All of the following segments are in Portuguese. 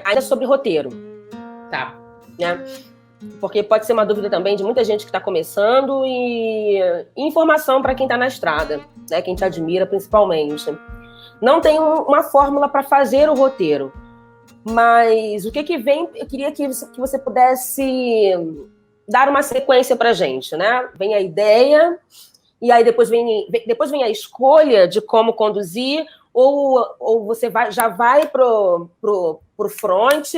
Ainda sobre roteiro. Tá. Né? Porque pode ser uma dúvida também de muita gente que está começando e informação para quem está na estrada, né? Quem te admira principalmente. Não tem uma fórmula para fazer o roteiro, mas o que vem, eu queria que você pudesse dar uma sequência para a gente, né? Vem a ideia, e aí depois vem a escolha de como conduzir, ou você já vai pro front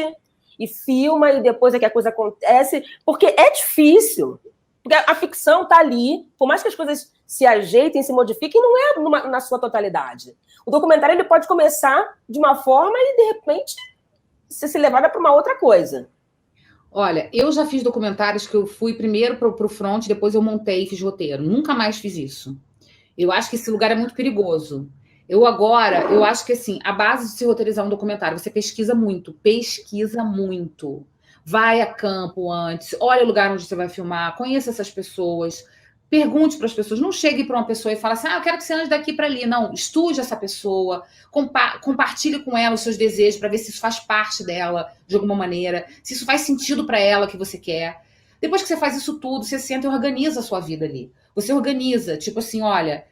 e filma, e depois é que a coisa acontece, porque é difícil. Porque a ficção está ali, por mais que as coisas se ajeitem, se modifiquem, não é na sua totalidade. O documentário ele pode começar de uma forma e, de repente, ser levada para uma outra coisa. Olha, eu já fiz documentários que eu fui primeiro pro front, depois eu montei e fiz roteiro. Nunca mais fiz isso. Eu acho que esse lugar é muito perigoso. Eu acho que assim, a base de se roteirizar um documentário, você pesquisa muito. Vai a campo antes, olha o lugar onde você vai filmar, conheça essas pessoas, pergunte para as pessoas, não chegue para uma pessoa e fale assim, eu quero que você ande daqui para ali. Não, estude essa pessoa, compartilhe com ela os seus desejos para ver se isso faz parte dela de alguma maneira, se isso faz sentido para ela que você quer. Depois que você faz isso tudo, você senta e organiza a sua vida ali. Você organiza, tipo assim, olha,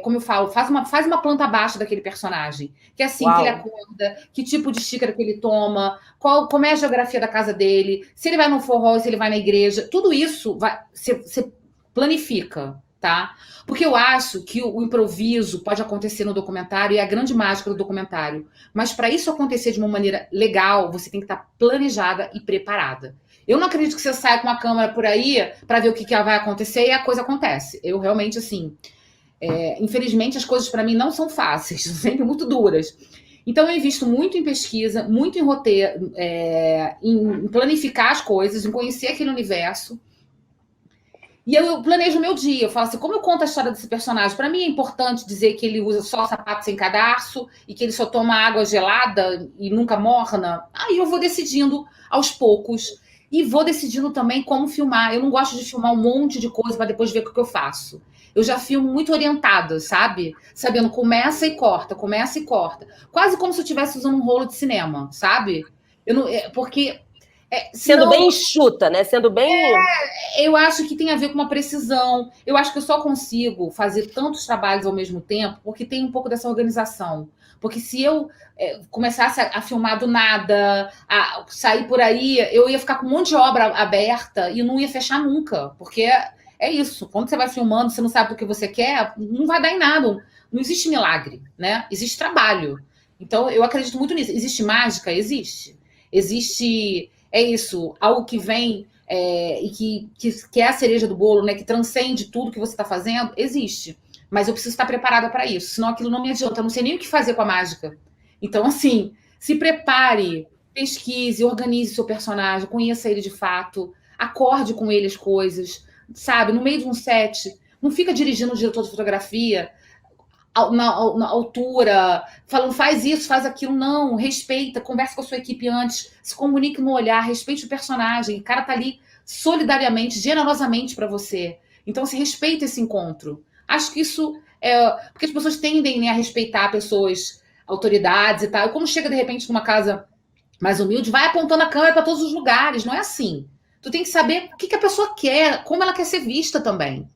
como eu falo, faz uma planta baixa daquele personagem. Que é assim, Uau. que ele acorda, que tipo de xícara que ele toma, como é a geografia da casa dele, se ele vai no forró, se ele vai na igreja. Tudo isso você planifica, tá? Porque eu acho que o improviso pode acontecer no documentário e é a grande mágica do documentário. Mas para isso acontecer de uma maneira legal, você tem que estar planejada e preparada. Eu não acredito que você saia com a câmera por aí para ver o que vai acontecer e a coisa acontece. Eu realmente, assim... infelizmente, as coisas para mim não são fáceis, são sempre muito duras. Então, eu invisto muito em pesquisa, muito em roteiro, em planificar as coisas, em conhecer aquele universo. E eu planejo o meu dia. Eu falo assim, como eu conto a história desse personagem? Para mim é importante dizer que ele usa só sapato sem cadarço e que ele só toma água gelada e nunca morna. Aí eu vou decidindo aos poucos. E vou decidindo também como filmar. Eu não gosto de filmar um monte de coisa para depois ver o que eu faço. Eu já filmo muito orientada, sabe? Sabendo, começa e corta. Quase como se eu estivesse usando um rolo de cinema, sabe? Porque... sendo bem enxuta, né? Sendo bem... eu acho que tem a ver com uma precisão. Eu acho que eu só consigo fazer tantos trabalhos ao mesmo tempo porque tem um pouco dessa organização. Porque se eu começasse a filmar do nada, a sair por aí, eu ia ficar com um monte de obra aberta e não ia fechar nunca. Porque é isso. Quando você vai filmando, você não sabe o que você quer, não vai dar em nada. Não existe milagre, né? Existe trabalho. Então, eu acredito muito nisso. Existe mágica? Existe. Existe... É isso, algo que vem e que é a cereja do bolo, né? Que transcende tudo que você está fazendo, existe. Mas eu preciso estar preparada para isso, senão aquilo não me adianta. Eu não sei nem o que fazer com a mágica. Então, assim, se prepare, pesquise, organize seu personagem, conheça ele de fato, acorde com ele as coisas, sabe? No meio de um set, não fica dirigindo o diretor de fotografia na altura, falando faz isso, faz aquilo. Não, respeita, conversa com a sua equipe antes, se comunique no olhar, respeite o personagem, o cara tá ali solidariamente, generosamente para você. Então, se respeita esse encontro. Acho que isso porque as pessoas tendem, né, a respeitar pessoas, autoridades e tal. Quando chega, de repente, numa casa mais humilde, vai apontando a câmera para todos os lugares. Não é assim. Tu tem que saber o que a pessoa quer, como ela quer ser vista também.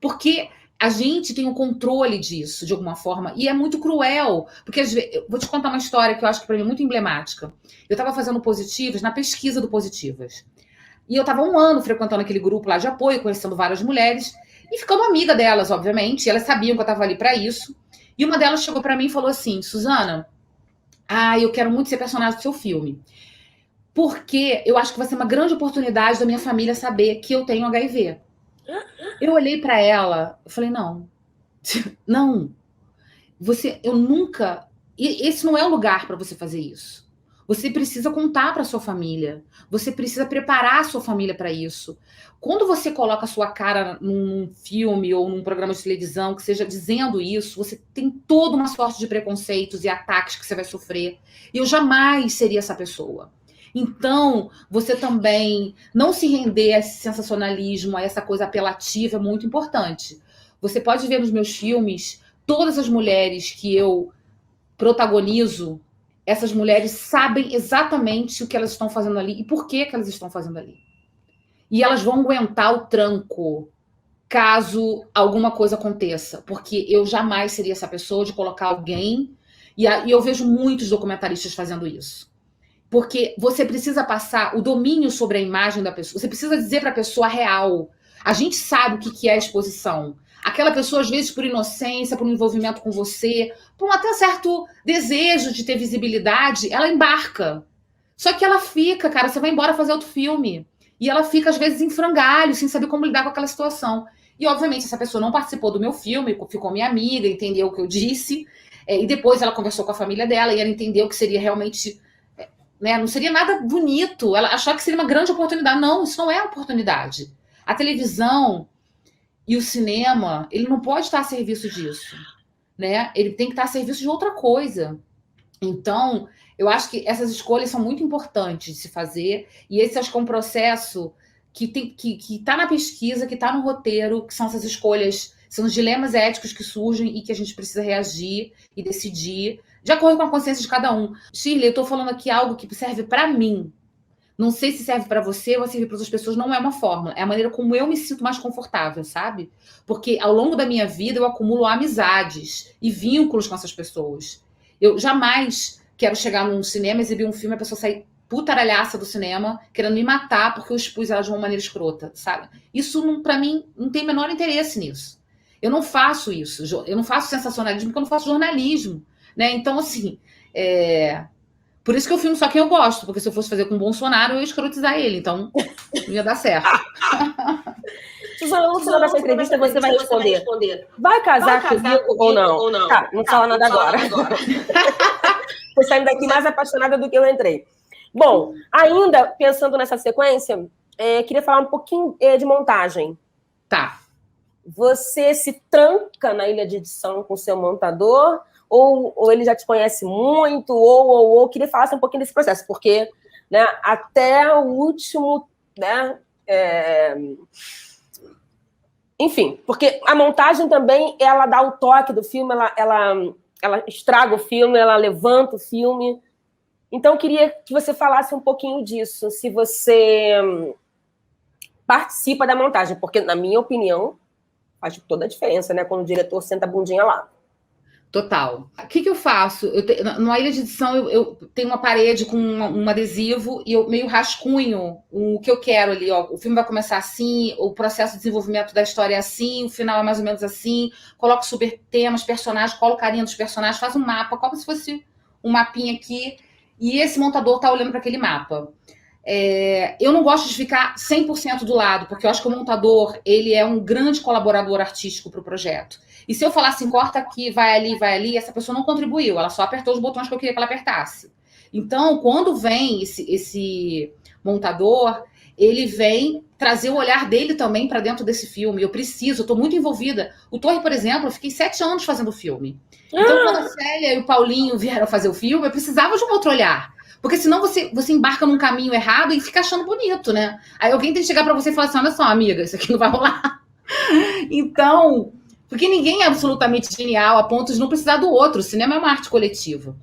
Porque a gente tem o controle disso, de alguma forma, e é muito cruel, porque eu vou te contar uma história que eu acho que para mim é muito emblemática. Eu estava fazendo Positivas, na pesquisa do Positivas, e eu estava 1 ano frequentando aquele grupo lá de apoio, conhecendo várias mulheres, e ficando amiga delas, obviamente, e elas sabiam que eu estava ali para isso, e uma delas chegou para mim e falou assim, Suzana, eu quero muito ser personagem do seu filme, porque eu acho que vai ser uma grande oportunidade da minha família saber que eu tenho HIV. Eu olhei para ela, eu falei, não, eu nunca E esse não é o lugar para você fazer isso. Você precisa contar para sua família. Você precisa preparar a sua família para isso. Quando você coloca a sua cara num filme ou num programa de televisão que seja dizendo isso, você tem toda uma sorte de preconceitos e ataques que você vai sofrer. E eu jamais seria essa pessoa. Então, você também não se render a esse sensacionalismo, a essa coisa apelativa é muito importante. Você pode ver nos meus filmes, todas as mulheres que eu protagonizo, essas mulheres sabem exatamente o que elas estão fazendo ali e por que elas estão fazendo ali. E elas vão aguentar o tranco caso alguma coisa aconteça, porque eu jamais seria essa pessoa de colocar alguém, e eu vejo muitos documentaristas fazendo isso. Porque você precisa passar o domínio sobre a imagem da pessoa, você precisa dizer para a pessoa a real. A gente sabe o que é a exposição. Aquela pessoa, às vezes, por inocência, por um envolvimento com você, por um até certo desejo de ter visibilidade, ela embarca. Só que ela fica, cara, você vai embora fazer outro filme. E ela fica, às vezes, em frangalho, sem saber como lidar com aquela situação. E, obviamente, essa pessoa não participou do meu filme, ficou minha amiga, entendeu o que eu disse, e depois ela conversou com a família dela e ela entendeu que seria realmente... Né, não seria nada bonito. Ela achava que seria uma grande oportunidade. Não, isso não é oportunidade. A televisão e o cinema, ele não pode estar a serviço disso, né? Ele tem que estar a serviço de outra coisa. Então, eu acho que essas escolhas são muito importantes de se fazer, e esse acho que é um processo que está na pesquisa, que está no roteiro, que são essas escolhas, são os dilemas éticos que surgem e que a gente precisa reagir e decidir, de acordo com a consciência de cada um. Shirley, eu estou falando aqui algo que serve para mim. Não sei se serve para você ou serve para outras pessoas, não é uma fórmula. É a maneira como eu me sinto mais confortável, sabe? Porque ao longo da minha vida eu acumulo amizades e vínculos com essas pessoas. Eu jamais quero chegar num cinema, exibir um filme, a pessoa sair putaralhaça do cinema, querendo me matar porque eu expus ela de uma maneira escrota, sabe? Isso, para mim, não tem o menor interesse nisso. Eu não faço isso. Eu não faço sensacionalismo porque eu não faço jornalismo, né? Então, assim... Por isso que eu filmo só quem eu gosto, porque se eu fosse fazer com o Bolsonaro, eu ia escrotizar ele, então não ia dar certo. Suzana, no final dessa entrevista você vai responder. Vai casar comigo ou não? Tá, não fala nada agora. Tô saindo daqui mais apaixonada do que eu entrei. Bom, ainda pensando nessa sequência, queria falar um pouquinho de montagem. Tá. Você se tranca na ilha de edição com o seu montador... Ou ele já te conhece muito, ou queria falar um pouquinho desse processo, porque, né, até o último, né, enfim, porque a montagem também, ela dá o toque do filme, ela estraga o filme, ela levanta o filme. Então, eu queria que você falasse um pouquinho disso, se você participa da montagem, porque, na minha opinião, faz toda a diferença, né, quando o diretor senta a bundinha lá. Total. O que eu faço? Numa ilha de edição, eu tenho uma parede com um adesivo e eu meio rascunho o que eu quero ali. Ó. O filme vai começar assim, o processo de desenvolvimento da história é assim, o final é mais ou menos assim. Coloco super temas, personagens, colo carinha dos personagens, faz um mapa, como se fosse um mapinha aqui. E esse montador tá olhando para aquele mapa. Eu não gosto de ficar 100% do lado, porque eu acho que o montador ele é um grande colaborador artístico para o projeto. E se eu falar assim, corta aqui, vai ali, essa pessoa não contribuiu, ela só apertou os botões que eu queria que ela apertasse. Então, quando vem esse montador, ele vem trazer o olhar dele também para dentro desse filme. Eu estou muito envolvida. O Torre, por exemplo, eu fiquei 7 anos fazendo o filme. Então, quando a Célia e o Paulinho vieram fazer o filme, eu precisava de um outro olhar. Porque senão você embarca num caminho errado e fica achando bonito, né? Aí alguém tem que chegar para você e falar assim, olha só, amiga, isso aqui não vai rolar. Então... Porque ninguém é absolutamente genial a ponto de não precisar do outro. O cinema é uma arte coletiva.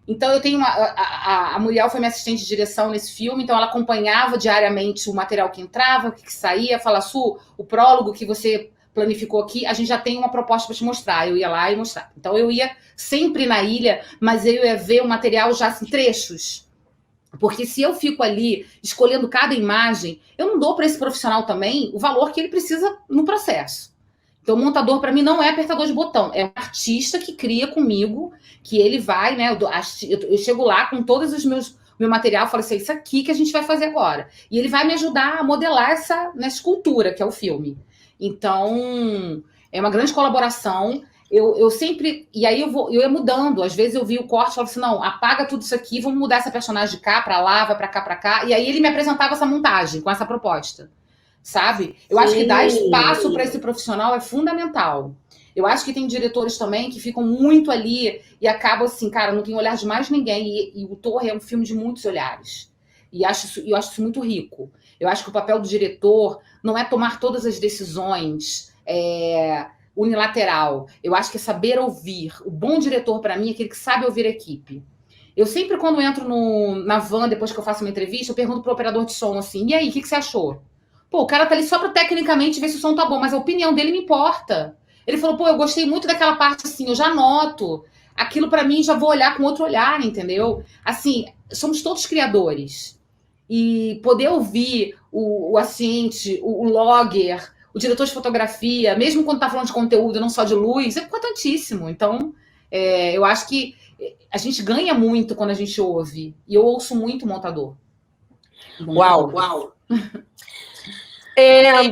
Então, eu tenho a Muriel foi minha assistente de direção nesse filme, então ela acompanhava diariamente o material que entrava, o que saía, fala, Su, o prólogo que você planificou aqui, a gente já tem uma proposta para te mostrar. Eu ia lá e mostrar. Então, eu ia sempre na ilha, mas eu ia ver o material já em trechos. Porque se eu fico ali escolhendo cada imagem, eu não dou para esse profissional também o valor que ele precisa no processo. Então, o montador, para mim, não é apertador de botão. É um artista que cria comigo, que ele vai, né? Eu chego lá com todos os meu material, falo assim, isso aqui que a gente vai fazer agora. E ele vai me ajudar a modelar essa escultura, que é o filme. Então, é uma grande colaboração. eu sempre... E aí eu ia mudando. Às vezes eu vi o corte e falava assim, não, apaga tudo isso aqui, vamos mudar essa personagem de cá pra lá, vai pra cá, pra cá. E aí ele me apresentava essa montagem, com essa proposta, sabe? Eu acho que dar espaço para esse profissional é fundamental. Eu acho que tem diretores também que ficam muito ali e acabam assim, cara, não tem olhar de mais ninguém. E o Torre é um filme de muitos olhares. E eu acho isso muito rico. Eu acho que o papel do diretor não é tomar todas as decisões unilateral. Eu acho que é saber ouvir. O bom diretor, para mim, é aquele que sabe ouvir a equipe. Eu sempre, quando entro na van, depois que eu faço uma entrevista, eu pergunto pro operador de som assim, e aí, o que você achou? Pô, o cara tá ali só pra tecnicamente ver se o som tá bom, mas a opinião dele me importa. Ele falou, pô, eu gostei muito daquela parte assim, eu já noto. Aquilo pra mim, já vou olhar com outro olhar, entendeu? Assim, somos todos criadores. E poder ouvir o assistente, o logger, o diretor de fotografia, mesmo quando tá falando de conteúdo, não só de luz, é importantíssimo. Então, eu acho que a gente ganha muito quando a gente ouve. E eu ouço muito montador. Uau!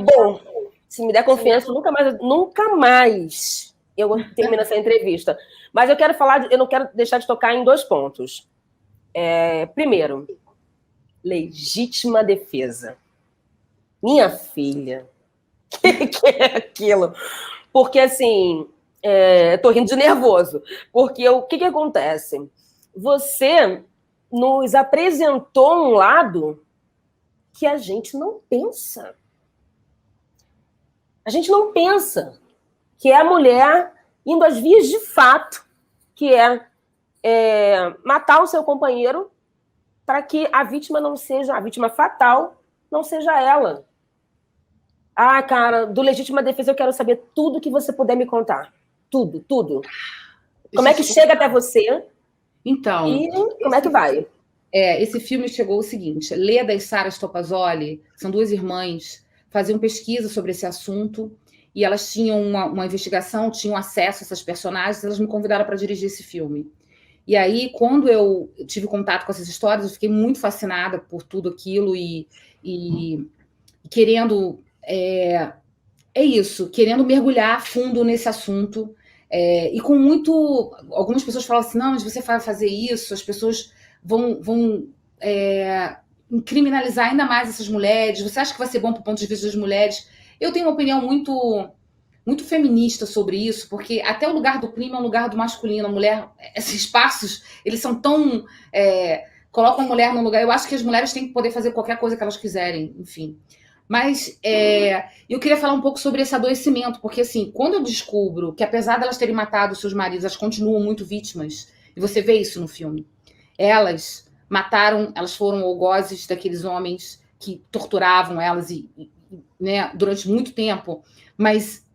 Bom, se me der confiança, nunca mais eu termino essa entrevista. Mas eu não quero deixar de tocar em 2 pontos. Primeiro, legítima defesa. Minha filha, que é aquilo? Porque, assim, tô rindo de nervoso. Porque o que acontece? Você nos apresentou um lado que a gente não pensa. A gente não pensa que é a mulher indo às vias de fato, que matar o seu companheiro para que a vítima fatal não seja ela. Ah, cara, do legítima defesa eu quero saber tudo que você puder me contar. Tudo, tudo. Como é que chega até você? Então, e como é que vai? Esse filme chegou o seguinte, Leda e Sara Stoppazoli, são 2 irmãs, faziam pesquisa sobre esse assunto e elas tinham uma investigação, tinham acesso a essas personagens, elas me convidaram para dirigir esse filme. E aí, quando eu tive contato com essas histórias, eu fiquei muito fascinada por tudo aquilo e querendo... querendo mergulhar fundo nesse assunto. E com muito... Algumas pessoas falam assim, não, mas você vai fazer isso, as pessoas vão criminalizar ainda mais essas mulheres, você acha que vai ser bom para o ponto de vista das mulheres? Eu tenho uma opinião muito, muito feminista sobre isso, porque até o lugar do crime é um lugar do masculino, a mulher, esses espaços, eles são tão... colocam a mulher num lugar... Eu acho que as mulheres têm que poder fazer qualquer coisa que elas quiserem, enfim. Mas eu queria falar um pouco sobre esse adoecimento, porque assim, quando eu descubro que apesar de elas terem matado seus maridos, elas continuam muito vítimas, e você vê isso no filme, elas mataram, elas foram algozes daqueles homens que torturavam elas né, durante muito tempo, mas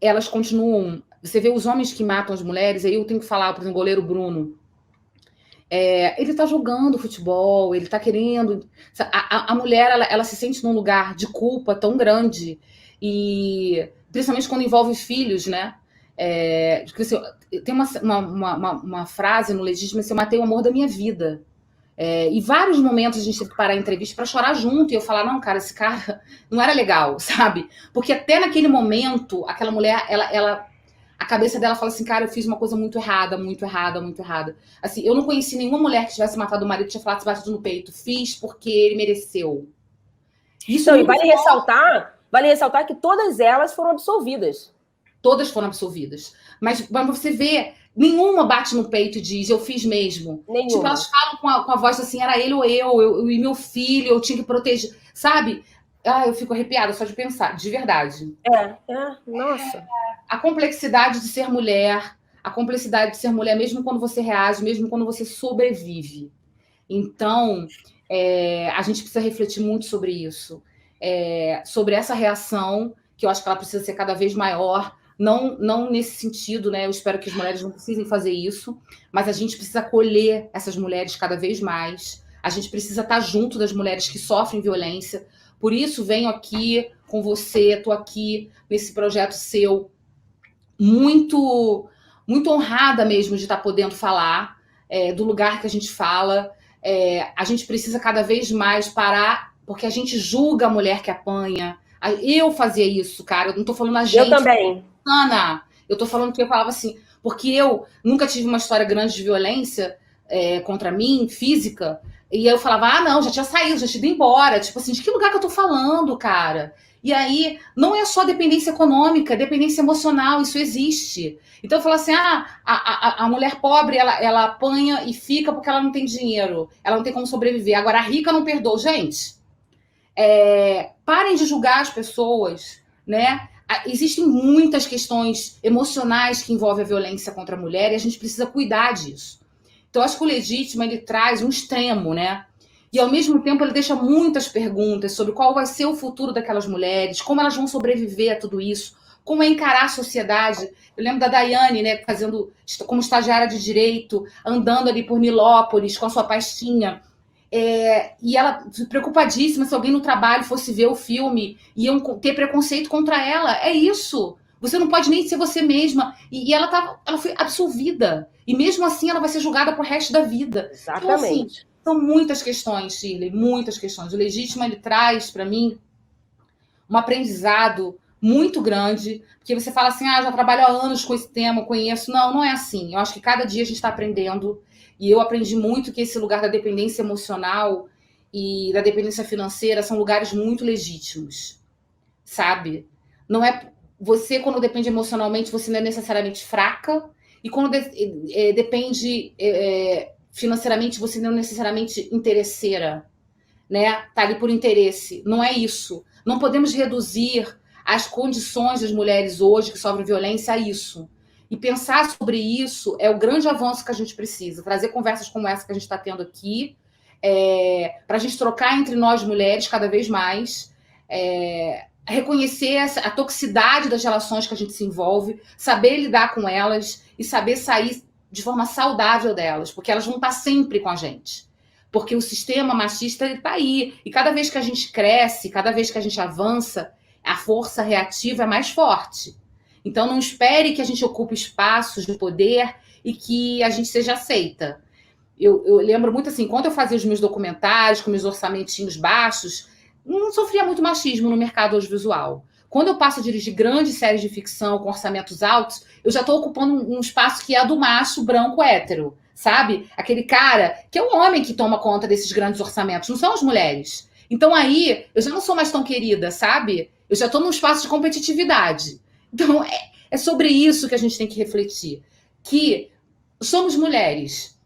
elas continuam. Você vê os homens que matam as mulheres, aí eu tenho que falar, por exemplo, o goleiro Bruno. Ele tá jogando futebol, ele tá querendo... A mulher, ela se sente num lugar de culpa tão grande, e principalmente quando envolve filhos, né? Tem uma frase no Legítima, assim, eu matei o amor da minha vida. E vários momentos a gente teve que parar a entrevista para chorar junto, e eu falar, não, cara, esse cara não era legal, sabe? Porque até naquele momento, aquela mulher, a cabeça dela fala assim, cara, eu fiz uma coisa muito errada, muito errada, muito errada. Assim, eu não conheci nenhuma mulher que tivesse matado o marido e tinha falado, batido no peito, fiz porque ele mereceu. Isso e vale ressaltar que todas elas foram absolvidas. Todas foram absolvidas. Mas você vê, nenhuma bate no peito e diz, eu fiz mesmo. Nenhuma. Tipo, elas falam com a voz assim, era ele ou eu e meu filho, eu tinha que proteger. Sabe? Eu fico arrepiada só de pensar, de verdade. Nossa. A complexidade de ser mulher, mesmo quando você reage, mesmo quando você sobrevive. Então, a gente precisa refletir muito sobre isso. Sobre essa reação, que eu acho que ela precisa ser cada vez maior, não nesse sentido, né? Eu espero que as mulheres não precisem fazer isso, mas a gente precisa acolher essas mulheres cada vez mais. A gente precisa estar junto das mulheres que sofrem violência. Por isso, venho aqui com você, estou aqui nesse projeto seu, muito, muito honrada mesmo de estar podendo falar do lugar que a gente fala. A gente precisa cada vez mais parar, porque a gente julga a mulher que apanha. Eu fazia isso, cara. Eu não estou falando a gente. Eu também. Ana, Eu tô falando que eu falava assim, porque eu nunca tive uma história grande de violência contra mim, física, e eu falava, ah, não, já tinha saído, já tinha ido embora. Tipo assim, de que lugar que eu tô falando, cara? E aí, não é só dependência econômica, é dependência emocional, isso existe. Então eu falo assim, a mulher pobre, ela apanha e fica porque ela não tem dinheiro, ela não tem como sobreviver. Agora, a rica não perdoa. Gente, parem de julgar as pessoas, né? Existem muitas questões emocionais que envolvem a violência contra a mulher e a gente precisa cuidar disso. Então, acho que o Legítima, ele traz um extremo, né? E, ao mesmo tempo, ele deixa muitas perguntas sobre qual vai ser o futuro daquelas mulheres, como elas vão sobreviver a tudo isso, como é encarar a sociedade. Eu lembro da Daiane, né, fazendo como estagiária de direito, andando ali por Nilópolis com a sua pastinha, e ela preocupadíssima se alguém no trabalho fosse ver o filme, iam ter preconceito contra ela. É isso. Você não pode nem ser você mesma. E ela foi absolvida. E mesmo assim ela vai ser julgada pro resto da vida. Então, assim, Exatamente. são muitas questões, Shirley, muitas questões. O Legítima, ele traz para mim um aprendizado muito grande, porque você fala assim, já trabalho há anos com esse tema, conheço. Não, não é assim. Eu acho que cada dia a gente está aprendendo, e eu aprendi muito que esse lugar da dependência emocional e da dependência financeira são lugares muito legítimos, sabe? Não é você, quando depende emocionalmente, você não é necessariamente fraca, e quando depende financeiramente, você não é necessariamente interesseira, né? Tá ali por interesse. Não é isso. Não podemos reduzir as condições das mulheres hoje que sofrem violência a isso. E pensar sobre isso é o grande avanço que a gente precisa. Trazer conversas como essa que a gente está tendo aqui, para a gente trocar entre nós mulheres cada vez mais, reconhecer a toxicidade das relações que a gente se envolve, saber lidar com elas e saber sair de forma saudável delas, porque elas vão estar sempre com a gente. Porque o sistema machista está aí. E cada vez que a gente cresce, cada vez que a gente avança, a força reativa é mais forte. Então não espere que a gente ocupe espaços de poder e que a gente seja aceita. Eu lembro muito assim, quando eu fazia os meus documentários com meus orçamentinhos baixos, não sofria muito machismo no mercado audiovisual. Quando eu passo a dirigir grandes séries de ficção com orçamentos altos, eu já estou ocupando um espaço que é do macho branco hétero, sabe? Aquele cara que é um homem que toma conta desses grandes orçamentos, não são as mulheres. Então aí, eu já não sou mais tão querida, sabe? Eu já estou num espaço de competitividade. Então, é sobre isso que a gente tem que refletir. Que somos mulheres.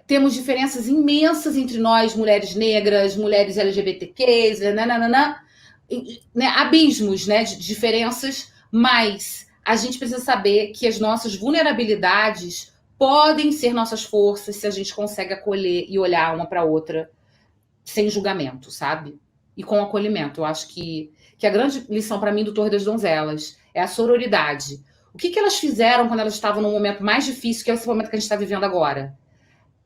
Temos diferenças imensas entre nós, mulheres negras, mulheres LGBTQs, né, abismos, né, de diferenças, mas a gente precisa saber que as nossas vulnerabilidades podem ser nossas forças se a gente consegue acolher e olhar uma para outra sem julgamento, sabe? E com acolhimento. Eu acho que a grande lição para mim do Torre das Donzelas é a sororidade. O que elas fizeram quando elas estavam num momento mais difícil, que é esse momento que a gente está vivendo agora?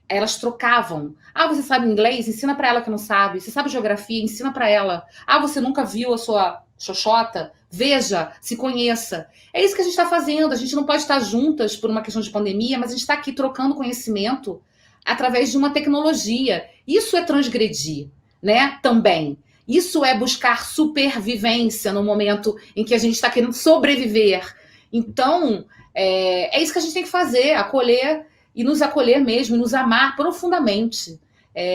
Elas trocavam. Você sabe inglês? Ensina para ela que não sabe. Você sabe geografia? Ensina para ela. Você nunca viu a sua xoxota? Veja, se conheça. É isso que a gente está fazendo. A gente não pode estar juntas por uma questão de pandemia, mas a gente está aqui trocando conhecimento através de uma tecnologia. Isso é transgredir, né? Também. Isso é buscar supervivência no momento em que a gente está querendo sobreviver. Então, é isso que a gente tem que fazer, acolher e nos acolher mesmo, e nos amar profundamente.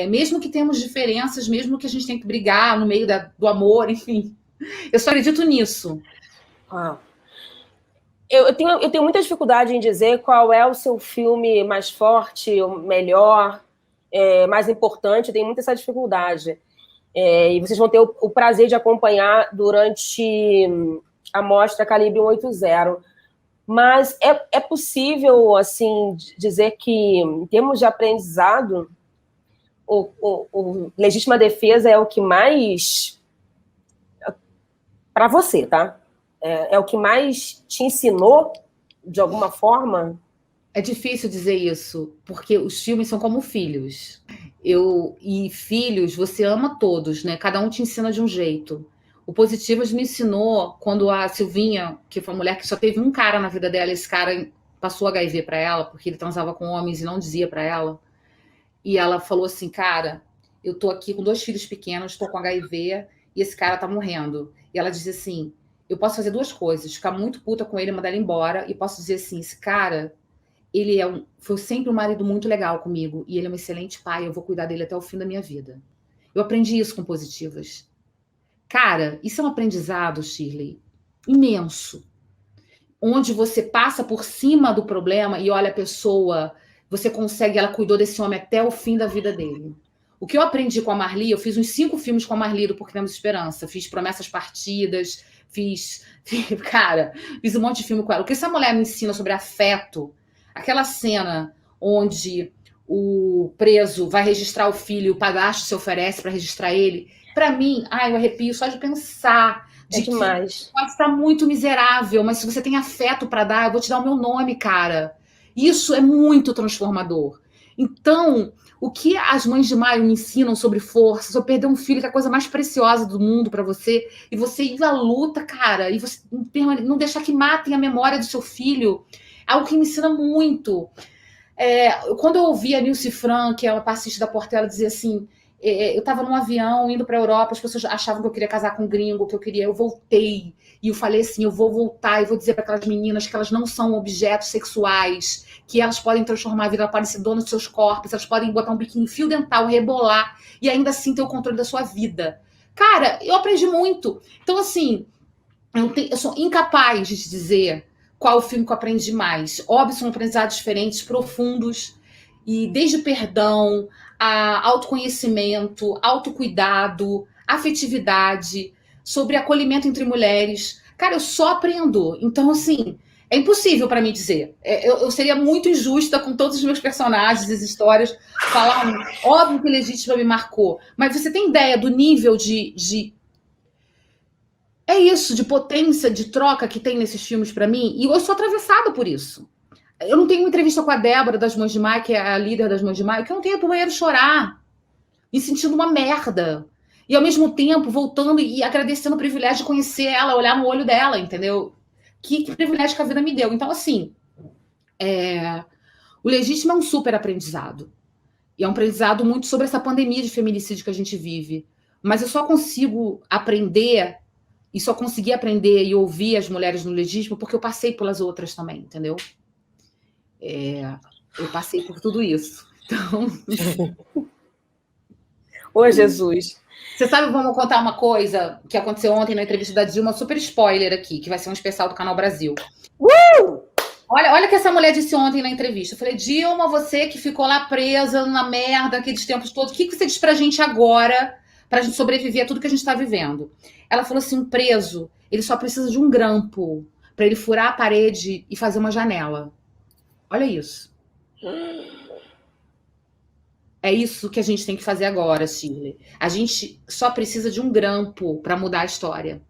Mesmo que temos diferenças, mesmo que a gente tenha que brigar no meio do amor, enfim. Eu só acredito nisso. Eu tenho muita dificuldade em dizer qual é o seu filme mais forte, o melhor, mais importante. Eu tenho muita essa dificuldade. E vocês vão ter o prazer de acompanhar durante a mostra Calibre 180. Mas é possível, assim, dizer que, em termos de aprendizado, o Legítima Defesa é o que mais... Para você, tá? É o que mais te ensinou, de alguma forma? É difícil dizer isso, porque os filmes são como filhos. E filhos, você ama todos, né? Cada um te ensina de um jeito. O Positivas me ensinou quando a Silvinha, que foi uma mulher que só teve um cara na vida dela, esse cara passou HIV para ela, porque ele transava com homens e não dizia para ela. E ela falou assim, cara, eu tô aqui com 2 filhos pequenos, tô com HIV e esse cara tá morrendo. E ela disse assim, eu posso fazer duas coisas: ficar muito puta com ele, mandar ele embora, e posso dizer assim, esse cara, ele foi sempre um marido muito legal comigo, e ele é um excelente pai, eu vou cuidar dele até o fim da minha vida. Eu aprendi isso com Positivas. Cara, isso é um aprendizado, Shirley, imenso. Onde você passa por cima do problema e olha a pessoa, você consegue, ela cuidou desse homem até o fim da vida dele. O que eu aprendi com a Marli, eu fiz uns 5 filmes com a Marli do Porque Temos Esperança. Fiz Promessas Partidas, cara, fiz um monte de filme com ela. O que essa mulher me ensina sobre afeto, aquela cena onde o preso vai registrar o filho, o padrasto se oferece para registrar ele, para mim, eu arrepio só de pensar. É demais. Pode estar muito miserável, mas se você tem afeto para dar, eu vou te dar o meu nome, cara. Isso é muito transformador. Então, o que as mães de Maio me ensinam sobre força, sobre perder um filho, que é a coisa mais preciosa do mundo para você, e você ir à luta, cara, e você não deixar que matem a memória do seu filho, é algo que me ensina muito. Quando eu ouvi a Nilce Fran, que é uma passista da Portela, dizer assim, eu estava num avião indo para a Europa, as pessoas achavam que eu queria casar com um gringo, eu voltei, e eu falei assim, eu vou voltar e vou dizer para aquelas meninas que elas não são objetos sexuais, que elas podem transformar a vida, elas podem ser donas dos seus corpos, elas podem botar um biquíni, fio dental, rebolar, e ainda assim ter o controle da sua vida. Cara, eu aprendi muito. Então, assim, eu sou incapaz de te dizer qual o filme que eu aprendi mais. Óbvio, são aprendizados diferentes, profundos, e desde perdão, a autoconhecimento, autocuidado, afetividade, sobre acolhimento entre mulheres. Cara, eu só aprendo. Então, assim, é impossível para mim dizer. Eu seria muito injusta com todos os meus personagens, as histórias, falar óbvio que Legítima me marcou, mas você tem ideia do nível de é isso, de potência, de troca que tem nesses filmes para mim? E eu sou atravessada por isso. Eu não tenho uma entrevista com a Débora das Mães de Maio, que é a líder das Mães de Maio, que eu não tenho pro banheiro chorar, me sentindo uma merda. E ao mesmo tempo, voltando e agradecendo o privilégio de conhecer ela, olhar no olho dela, entendeu? Que privilégio que a vida me deu. Então, assim, o Legítimo é um super aprendizado. E é um aprendizado muito sobre essa pandemia de feminicídio que a gente vive. Mas eu só consigo aprender, e só consegui aprender e ouvir as mulheres no Legítimo porque eu passei pelas outras também, entendeu? Eu passei por tudo isso. Então... Ô, Jesus. Você sabe, vamos contar uma coisa que aconteceu ontem na entrevista da Dilma, super spoiler aqui, que vai ser um especial do Canal Brasil. Olha o que essa mulher disse ontem na entrevista. Eu falei, Dilma, você que ficou lá presa na merda aqueles tempos todos, o que você diz pra gente agora, pra gente sobreviver a tudo que a gente tá vivendo? Ela falou assim, um preso, ele só precisa de um grampo pra ele furar a parede e fazer uma janela. Olha isso. É isso que a gente tem que fazer agora, Shirley. A gente só precisa de um grampo para mudar a história.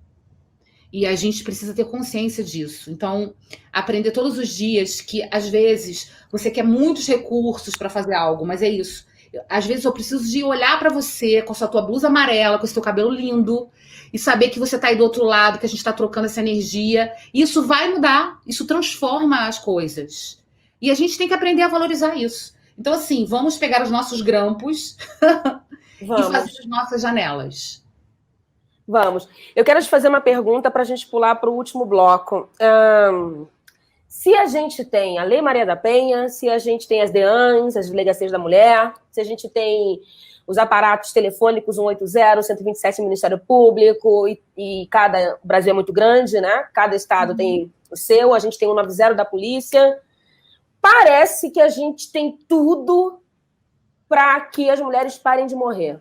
E a gente precisa ter consciência disso. Então, aprender todos os dias que, às vezes, você quer muitos recursos para fazer algo, mas é isso. Às vezes eu preciso de olhar para você com a tua blusa amarela, com esse teu cabelo lindo, e saber que você está aí do outro lado, que a gente está trocando essa energia. E isso vai mudar, isso transforma as coisas. E a gente tem que aprender a valorizar isso. Então, assim, vamos pegar os nossos grampos e fazer as nossas janelas. Vamos. Eu quero te fazer uma pergunta para a gente pular para o último bloco. Se a gente tem a Lei Maria da Penha, se a gente tem as DEANs, as Delegacias da Mulher, se a gente tem os aparatos telefônicos 180, 127 Ministério Público, e o Brasil é muito grande, né? Cada estado tem o seu, a gente tem o 90 da polícia. Parece que a gente tem tudo para que as mulheres parem de morrer.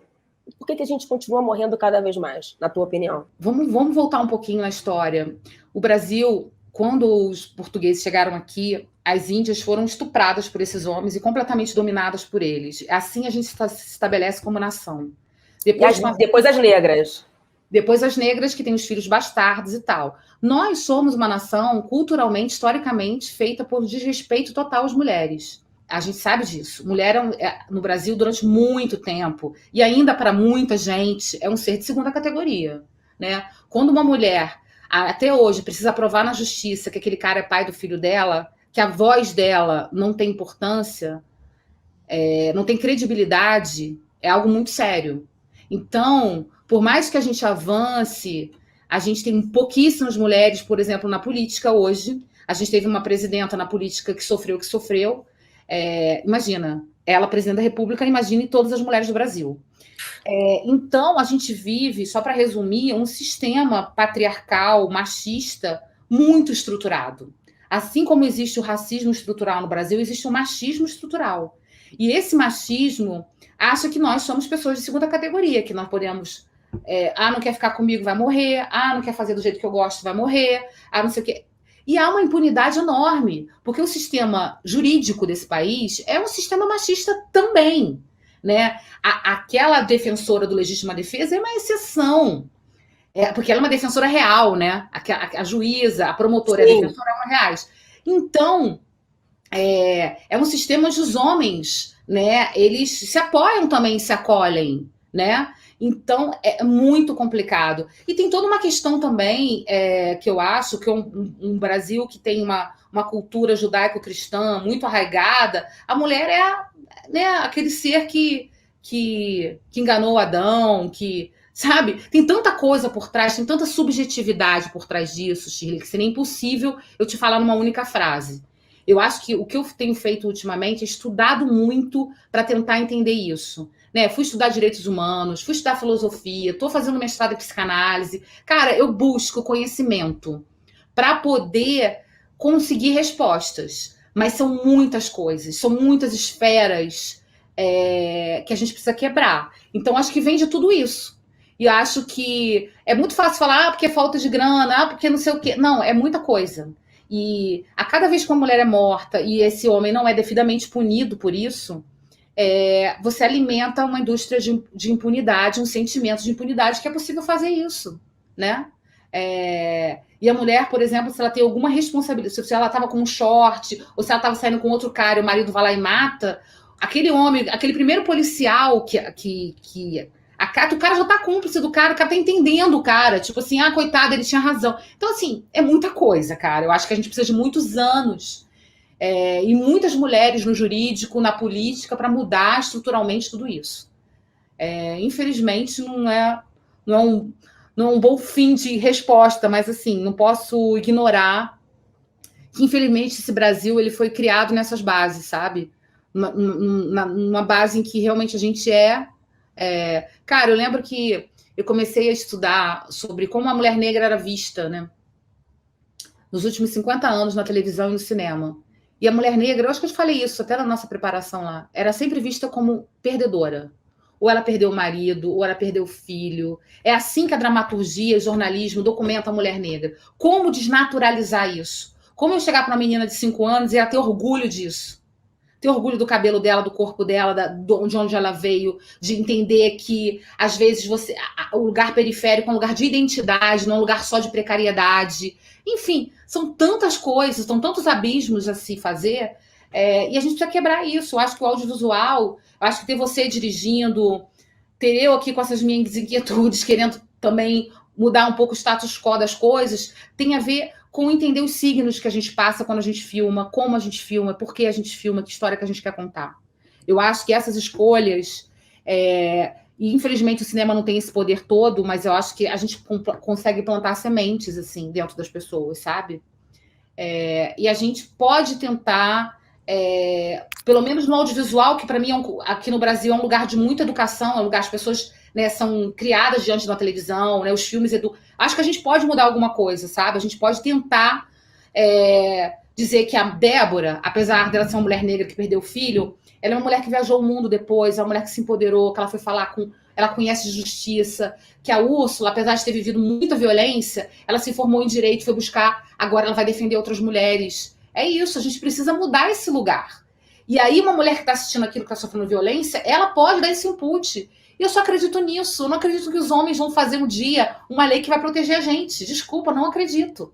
Por que a gente continua morrendo cada vez mais, na tua opinião? Vamos voltar um pouquinho na história. O Brasil, quando os portugueses chegaram aqui, as índias foram estupradas por esses homens e completamente dominadas por eles. Assim a gente se estabelece como nação. Depois as negras. Depois as negras, que têm os filhos bastardos e tal. Nós somos uma nação, culturalmente, historicamente, feita por desrespeito total às mulheres. A gente sabe disso. Mulher no Brasil, durante muito tempo, e ainda para muita gente, é um ser de segunda categoria, né? Quando uma mulher, até hoje, precisa provar na justiça que aquele cara é pai do filho dela, que a voz dela não tem importância, não tem credibilidade, é algo muito sério. Então, por mais que a gente avance, A gente tem pouquíssimas mulheres, por exemplo, na política hoje. A gente teve uma presidenta na política que sofreu o que sofreu. Imagina, ela, presidente da República, imagine todas as mulheres do Brasil. Então, a gente vive, só para resumir, um sistema patriarcal, machista, muito estruturado. Assim como existe o racismo estrutural no Brasil, existe o machismo estrutural. E esse machismo acha que nós somos pessoas de segunda categoria, que nós podemos... não quer ficar comigo, vai morrer. Não quer fazer do jeito que eu gosto, vai morrer. Não sei o quê. E há uma impunidade enorme, porque o sistema jurídico desse país é um sistema machista também, né? Aquela defensora do legítima defesa é uma exceção, porque ela é uma defensora real, né? A juíza, a promotora, Sim. A defensora são reais. Então, é um sistema onde os homens, né, eles se apoiam também, se acolhem, né? Então, é muito complicado. E tem toda uma questão também, que eu acho que um Brasil que tem uma cultura judaico-cristã muito arraigada, a mulher né, aquele ser que enganou Adão, sabe? Tem tanta coisa por trás, tem tanta subjetividade por trás disso, Shirley, que seria impossível eu te falar numa única frase. Eu acho que o que eu tenho feito ultimamente é estudado muito para tentar entender isso. Né? Fui estudar direitos humanos, fui estudar filosofia, estou fazendo mestrado em psicanálise. Cara, eu busco conhecimento para poder conseguir respostas. Mas são muitas coisas, são muitas esferas que a gente precisa quebrar. Então, acho que vem de tudo isso. E acho que é muito fácil falar, porque é falta de grana, porque não sei o quê. Não, é muita coisa. E a cada vez que uma mulher é morta e esse homem não é devidamente punido por isso, você alimenta uma indústria de impunidade, um sentimento de impunidade que é possível fazer isso, né? E a mulher, por exemplo, se ela tem alguma responsabilidade, se ela estava com um short, ou se ela estava saindo com outro cara e o marido vai lá e mata, aquele homem, aquele primeiro policial o cara já tá cúmplice do cara, o cara tá entendendo o cara, tipo assim, coitado, ele tinha razão. Então, assim, é muita coisa, cara. Eu acho que a gente precisa de muitos anos e muitas mulheres no jurídico, na política, para mudar estruturalmente tudo isso. Infelizmente, não é um bom fim de resposta, mas, assim, não posso ignorar que, infelizmente, esse Brasil ele foi criado nessas bases, sabe? Numa base em que realmente a gente Cara, eu lembro que eu comecei a estudar sobre como a mulher negra era vista, né? Nos últimos 50 anos na televisão e no cinema. E a mulher negra, eu acho que eu te falei isso até na nossa preparação lá, era sempre vista como perdedora. Ou ela perdeu o marido, ou ela perdeu o filho. É assim que a dramaturgia e jornalismo documenta a mulher negra. Como desnaturalizar isso? Como eu chegar para uma menina de 5 anos e ela ter orgulho disso? Ter orgulho do cabelo dela, do corpo dela, de onde ela veio, de entender que, às vezes, o lugar periférico é um lugar de identidade, não é um lugar só de precariedade. Enfim, são tantas coisas, são tantos abismos a se fazer, e a gente precisa quebrar isso. Eu acho que o audiovisual, eu acho que ter você dirigindo, ter eu aqui com essas minhas inquietudes, querendo também mudar um pouco o status quo das coisas, tem a ver com entender os signos que a gente passa quando a gente filma, como a gente filma, por que a gente filma, que história que a gente quer contar. Eu acho que essas escolhas, e infelizmente o cinema não tem esse poder todo, mas eu acho que a gente consegue plantar sementes, assim, dentro das pessoas, sabe? E a gente pode tentar, pelo menos no audiovisual, que para mim, aqui no Brasil, é um lugar de muita educação, é um lugar que as pessoas... Né, são criadas diante da televisão, né, os filmes acho que a gente pode mudar alguma coisa, sabe? A gente pode tentar dizer que a Débora, apesar dela ser uma mulher negra que perdeu o filho, ela é uma mulher que viajou o mundo depois, é uma mulher que se empoderou, que ela foi falar ela conhece justiça, que a Úrsula, apesar de ter vivido muita violência, ela se formou em direito, foi buscar, agora ela vai defender outras mulheres. É isso, a gente precisa mudar esse lugar. E aí uma mulher que está assistindo aquilo que está sofrendo violência, ela pode dar esse input. E eu só acredito nisso. Eu não acredito que os homens vão fazer um dia uma lei que vai proteger a gente. Desculpa, não acredito.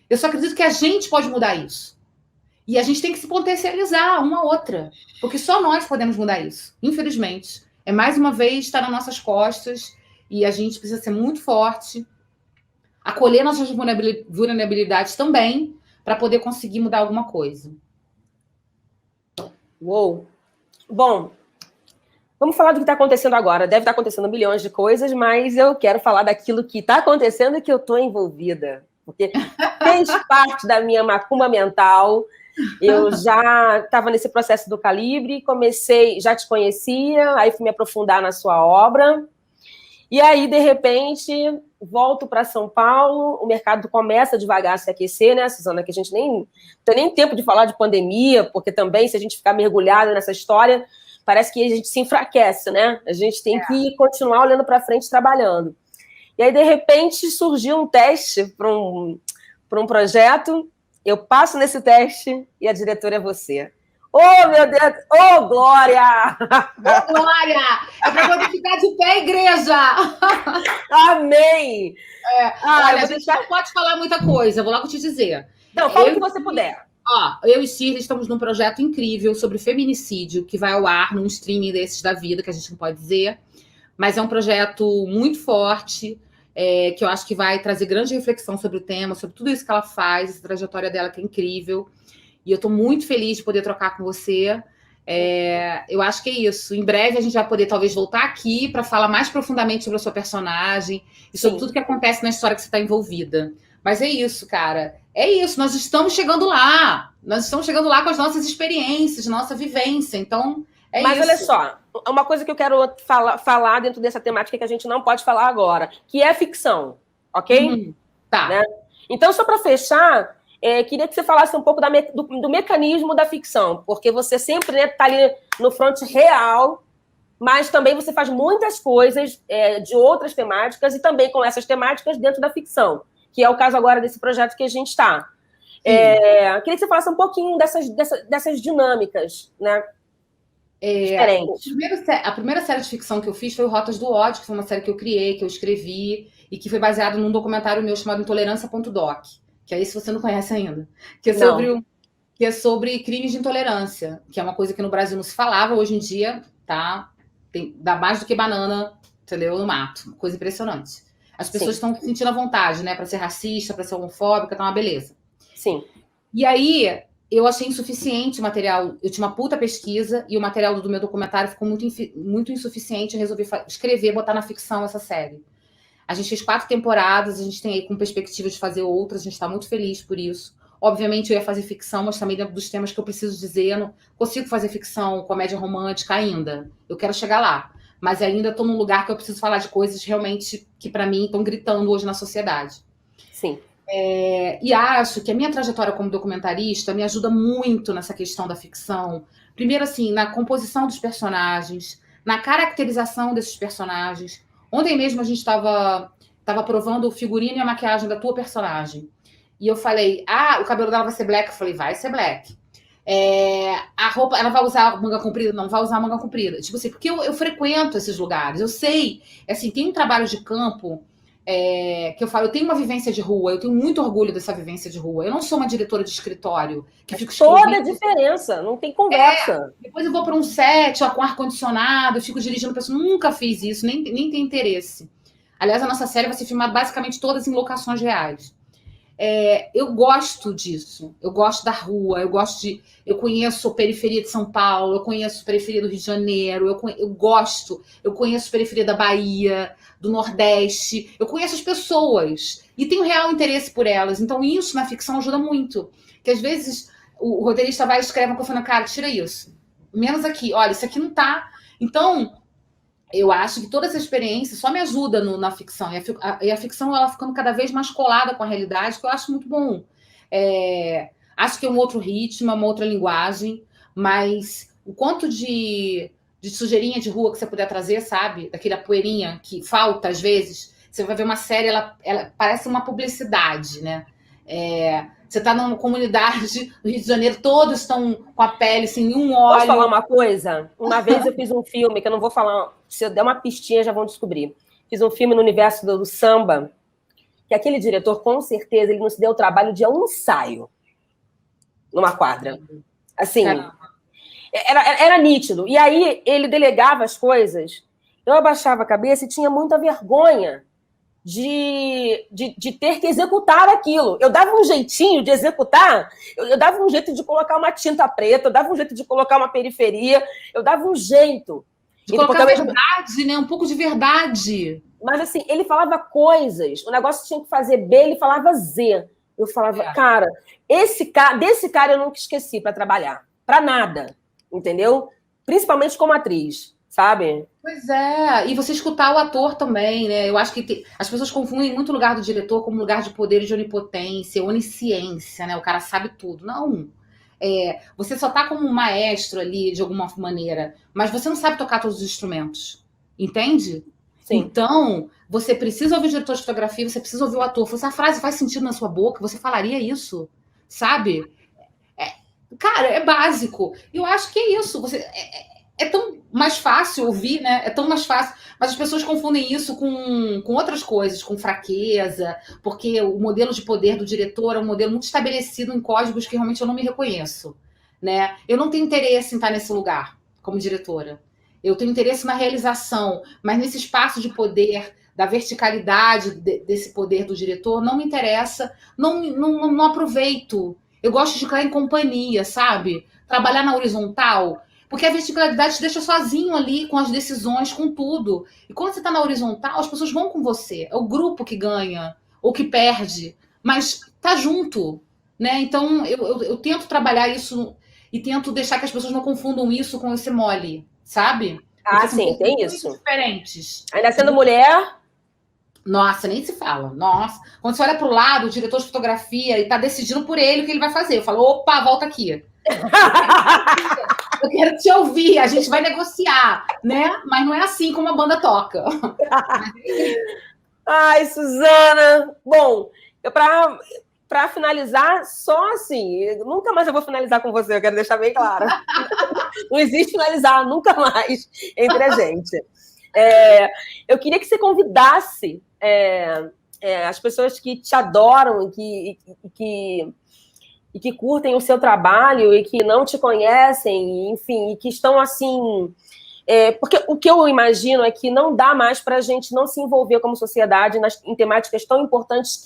Eu só acredito que a gente pode mudar isso. E a gente tem que se potencializar uma a outra. Porque só nós podemos mudar isso. Infelizmente. Mais uma vez, está nas nossas costas. E a gente precisa ser muito forte. Acolher nossas vulnerabilidades também. Para poder conseguir mudar alguma coisa. Uou! Bom... Vamos falar do que está acontecendo agora. Deve estar acontecendo milhões de coisas, mas eu quero falar daquilo que está acontecendo e que eu estou envolvida. Porque fez parte da minha macumba mental. Eu já estava nesse processo do Calibre, comecei, já te conhecia, aí fui me aprofundar na sua obra. E aí, de repente, volto para São Paulo, o mercado começa devagar a se aquecer, né, Suzana? Que a gente não tem nem tempo de falar de pandemia, porque também, se a gente ficar mergulhado nessa história, parece que a gente se enfraquece, né? A gente tem que continuar olhando para frente, trabalhando. E aí, de repente, surgiu um teste para um projeto, eu passo nesse teste e a diretora é você. Oh, meu Deus! Oh, Glória! Oh, Glória! É para poder ficar de pé, igreja! Amém! Olha, a gente não pode falar muita coisa, vou logo te dizer. Não, fala o que você puder. Eu e Shirley estamos num projeto incrível sobre feminicídio, que vai ao ar num streaming desses da vida, que a gente não pode dizer, mas é um projeto muito forte, que eu acho que vai trazer grande reflexão sobre o tema, sobre tudo isso que ela faz, essa trajetória dela que é incrível. E eu estou muito feliz de poder trocar com você. Eu acho que é isso. Em breve a gente vai poder talvez voltar aqui para falar mais profundamente sobre a sua personagem e sobre tudo que acontece na história que você está envolvida. Mas é isso, cara. É isso. Nós estamos chegando lá. Nós estamos chegando lá com as nossas experiências, nossa vivência. Então, é isso. Mas olha só, uma coisa que eu quero falar dentro dessa temática que a gente não pode falar agora, que é ficção, ok? Tá. Né? Então, só para fechar... queria que você falasse um pouco do mecanismo da ficção, porque você sempre está ali no front real, mas também você faz muitas coisas de outras temáticas e também com essas temáticas dentro da ficção, que é o caso agora desse projeto que a gente está. Queria que você falasse um pouquinho dessas dinâmicas, né? Diferentes. A primeira série de ficção que eu fiz foi o Rotas do Ódio, que foi uma série que eu criei, que eu escrevi, e que foi baseado num documentário meu chamado Intolerância.doc. Que é isso, se você não conhece ainda. Que é sobre crimes de intolerância, que é uma coisa que no Brasil não se falava, hoje em dia, tá? Dá mais do que banana, entendeu? No mato. Coisa impressionante. As pessoas estão sentindo a vontade, né? Para ser racista, para ser homofóbica, tá uma beleza. Sim. E aí, eu achei insuficiente o material. Eu tinha uma puta pesquisa e o material do meu documentário ficou muito insuficiente. Eu resolvi escrever, botar na ficção essa série. A gente fez 4 temporadas, a gente tem aí com perspectiva de fazer outras, a gente está muito feliz por isso. Obviamente eu ia fazer ficção, mas também dentro dos temas que eu preciso dizer, eu não consigo fazer ficção, comédia romântica ainda. Eu quero chegar lá, mas ainda estou num lugar que eu preciso falar de coisas realmente que para mim estão gritando hoje na sociedade. Sim. E acho que a minha trajetória como documentarista me ajuda muito nessa questão da ficção. Primeiro, assim, na composição dos personagens, na caracterização desses personagens. Ontem mesmo a gente estava provando o figurino e a maquiagem da tua personagem. E eu falei, o cabelo dela vai ser black. Eu falei, vai ser black. A roupa, ela vai usar manga comprida? Não vai usar manga comprida. Tipo assim, porque eu frequento esses lugares. Eu sei, assim, tem um trabalho de campo que eu falo, eu tenho uma vivência de rua, eu tenho muito orgulho dessa vivência de rua. Eu não sou uma diretora de escritório que fico escrevendo. Toda a diferença, não tem conversa. Depois eu vou para um set com ar-condicionado, eu fico dirigindo pessoas. Nunca fiz isso, nem tem interesse. Aliás, a nossa série vai ser filmada basicamente todas em locações reais. Eu gosto disso, eu gosto da rua, eu conheço a periferia de São Paulo, eu conheço a periferia do Rio de Janeiro, eu conheço a periferia da Bahia, do Nordeste, eu conheço as pessoas e tenho real interesse por elas, então isso na ficção ajuda muito, que às vezes o roteirista vai e escreve uma coisa falando, cara, tira isso, menos aqui, olha, isso aqui não tá, então... Eu acho que toda essa experiência só me ajuda na ficção. E a ficção ela ficando cada vez mais colada com a realidade, que eu acho muito bom. Acho que é um outro ritmo, uma outra linguagem, mas o quanto de sujeirinha de rua que você puder trazer, sabe? Daquela poeirinha que falta às vezes. Você vai ver uma série, ela parece uma publicidade, né? Você está numa comunidade do Rio de Janeiro, todos estão com a pele sem nenhum óleo. Posso falar uma coisa? Uma vez eu fiz um filme, que eu não vou falar, se eu der uma pistinha já vão descobrir. Fiz um filme no universo do samba, que aquele diretor, com certeza, ele não se deu o trabalho de um ensaio numa quadra. Assim, era nítido. E aí ele delegava as coisas, eu abaixava a cabeça e tinha muita vergonha de ter que executar aquilo. Eu dava um jeitinho de executar, eu dava um jeito de colocar uma tinta preta, eu dava um jeito de colocar uma periferia, eu dava um jeito. De colocar verdade, né? Um pouco de verdade. Mas, assim, ele falava coisas, o negócio tinha que fazer B, ele falava Z. Eu falava, cara, desse cara eu nunca esqueci para trabalhar. Para nada, entendeu? Principalmente como atriz, sabe? Pois é, e você escutar o ator também, né? Eu acho que as pessoas confundem muito o lugar do diretor como lugar de poder e de onipotência, onisciência, né? O cara sabe tudo. Não. Você só tá como um maestro ali, de alguma maneira, mas você não sabe tocar todos os instrumentos, entende? Sim. Então, você precisa ouvir o diretor de fotografia, você precisa ouvir o ator. Se a frase faz sentido na sua boca, você falaria isso, sabe? Cara, é básico. Eu acho que é isso. É tão mais fácil ouvir, né? É tão mais fácil. Mas as pessoas confundem isso com outras coisas, com fraqueza, porque o modelo de poder do diretor é um modelo muito estabelecido em códigos que realmente eu não me reconheço, né? Eu não tenho interesse em estar nesse lugar como diretora. Eu tenho interesse na realização, mas nesse espaço de poder, da verticalidade desse poder do diretor, não me interessa, não aproveito. Eu gosto de ficar em companhia, sabe? Trabalhar na horizontal, porque a verticalidade te deixa sozinho ali com as decisões, com tudo. E quando você está na horizontal, as pessoas vão com você. É o grupo que ganha ou que perde, mas tá junto, né? Então eu tento trabalhar isso e tento deixar que as pessoas não confundam isso com esse mole, sabe? Porque sim, tem isso. Diferentes. Ainda sendo mulher. Nossa, nem se fala. Nossa. Quando você olha para o lado, o diretor de fotografia, e tá decidindo por ele o que ele vai fazer. Eu falo, opa, volta aqui. Eu quero te ouvir, a gente vai negociar, né? Mas não é assim como a banda toca. Ai, Suzana. Bom, para finalizar, só assim, nunca mais eu vou finalizar com você, eu quero deixar bem claro. Não existe finalizar nunca mais entre a gente. Eu queria que você convidasse as pessoas que te adoram e que curtem o seu trabalho e que não te conhecem, enfim, e que estão assim... porque o que eu imagino é que não dá mais para a gente não se envolver como sociedade em temáticas tão importantes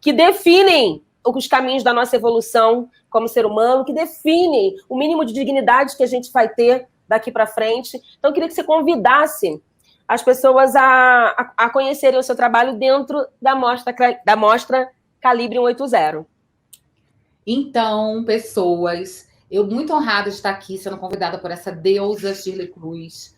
que definem os caminhos da nossa evolução como ser humano, que definem o mínimo de dignidade que a gente vai ter daqui para frente. Então, eu queria que você convidasse as pessoas a conhecerem o seu trabalho dentro da mostra Calibre 180. Então, pessoas, eu muito honrada de estar aqui sendo convidada por essa deusa Shirley Cruz,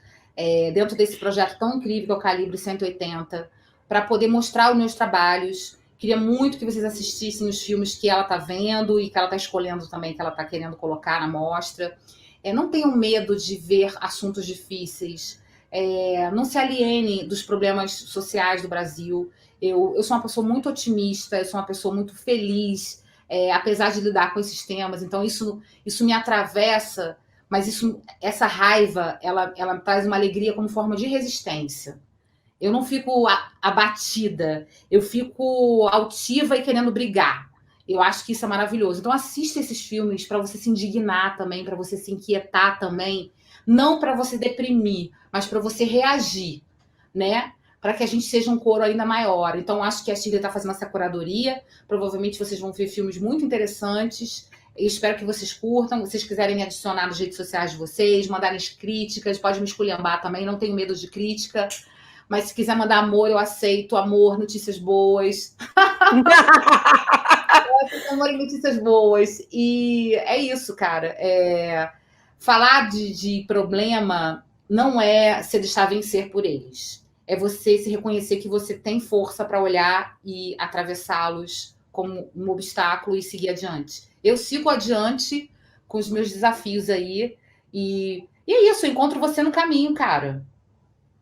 dentro desse projeto tão incrível que é o Calibre 180, para poder mostrar os meus trabalhos. Queria muito que vocês assistissem os filmes que ela está vendo e que ela está escolhendo também, que ela está querendo colocar na mostra. Não tenham medo de ver assuntos difíceis. Não se aliene dos problemas sociais do Brasil. Eu sou uma pessoa muito otimista, eu sou uma pessoa muito feliz, apesar de lidar com esses temas. Então, isso me atravessa, mas essa raiva, ela traz uma alegria como forma de resistência. Eu não fico abatida, eu fico altiva e querendo brigar. Eu acho que isso é maravilhoso. Então, assista esses filmes para você se indignar também, para você se inquietar também. Não para você deprimir, mas para você reagir, né? Para que a gente seja um coro ainda maior. Então, acho que a Shirley está fazendo essa curadoria. Provavelmente vocês vão ver filmes muito interessantes. Eu espero que vocês curtam. Se vocês quiserem me adicionar nas redes sociais de vocês, mandarem críticas, pode me esculhambar também, não tenho medo de crítica. Mas se quiser mandar amor, eu aceito. Amor, notícias boas. Amor e notícias boas. E é isso, cara. Falar de problema não é se deixar vencer por eles. É você se reconhecer que você tem força para olhar e atravessá-los como um obstáculo e seguir adiante. Eu sigo adiante com os meus desafios aí. E é isso, eu encontro você no caminho, cara.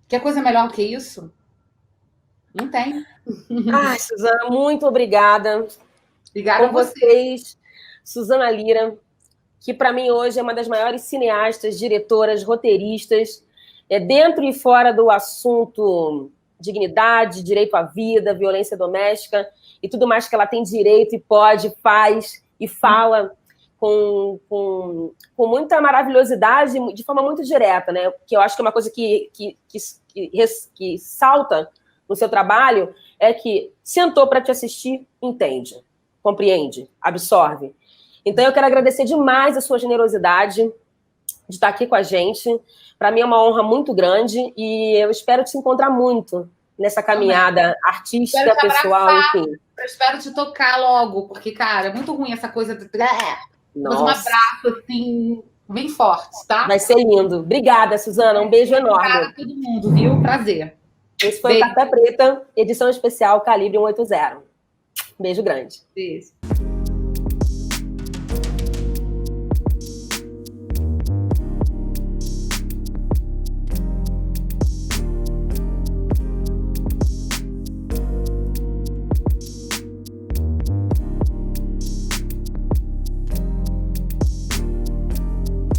Quer coisa melhor do que isso? Não tem. Ai, Suzana, muito obrigada. Obrigada com vocês, Suzana Lira, que para mim hoje é uma das maiores cineastas, diretoras, roteiristas, dentro e fora do assunto dignidade, direito à vida, violência doméstica e tudo mais que ela tem direito e pode, faz e fala com muita maravilhosidade, de forma muito direta, né? Que eu acho que é uma coisa que salta no seu trabalho é que sentou para te assistir, entende, compreende, absorve. Então, eu quero agradecer demais a sua generosidade de estar aqui com a gente. Para mim é uma honra muito grande e eu espero te encontrar muito nessa caminhada artística, pessoal, enfim. Eu espero te tocar logo, porque, cara, é muito ruim essa coisa de... Nossa. Um abraço, assim, bem forte, tá? Vai ser lindo. Obrigada, Suzana. Um beijo enorme. Obrigada a todo mundo, viu? Prazer. Esse foi o Carta Preta, edição especial Calibre 180. Beijo grande. Beijo.